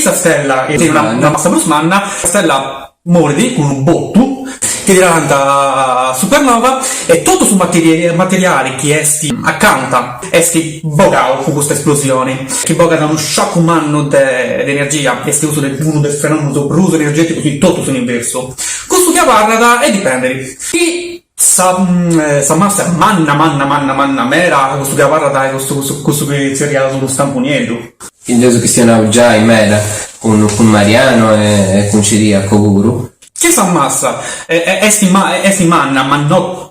questa stella è una massa plus manna, la stella muore con un botto che diventa supernova e tutto su materiali che esti accanto esti bogao con questa esplosione che boga da uno shock umano di energia esti uso uno del fenomeno bruso energetico di tutto l'universo questo che parla e dipende e sa massa manna mera questo che parla da questo che si arriva sullo stamponiello inteso che stiano già in mera con Mariano e con Ciria Koguru. Che sa massa esti manna ma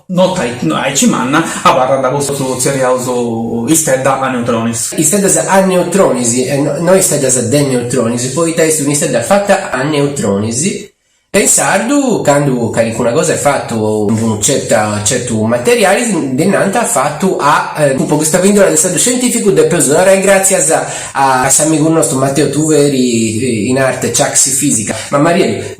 not ai ci manna a barra da questo seriaso istedda a neutronis istedda a neutronis noi istedda a de neutronis poi testi un'istedda fatta a neutronis pensardu quando una cosa è fatto un certo materiale denanta fatto a un po' questa vendola del stato scientifico del personale grazie a amico nostro Matteo Tuveri in arte Ciaxi fisica ma Marielli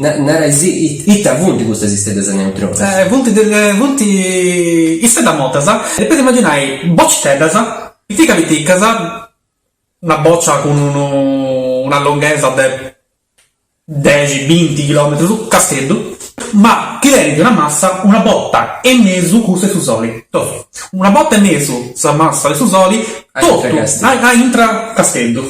ita vunti questa esiste da neutrone vunti istedda motasa e poi immaginai boccia ti capite casa una boccia con una lunghezza de 10-20 km su castello ma che lei di una massa una botta e mesu cusse su soli una botta e mesu sa massa su soli tutto a intra castello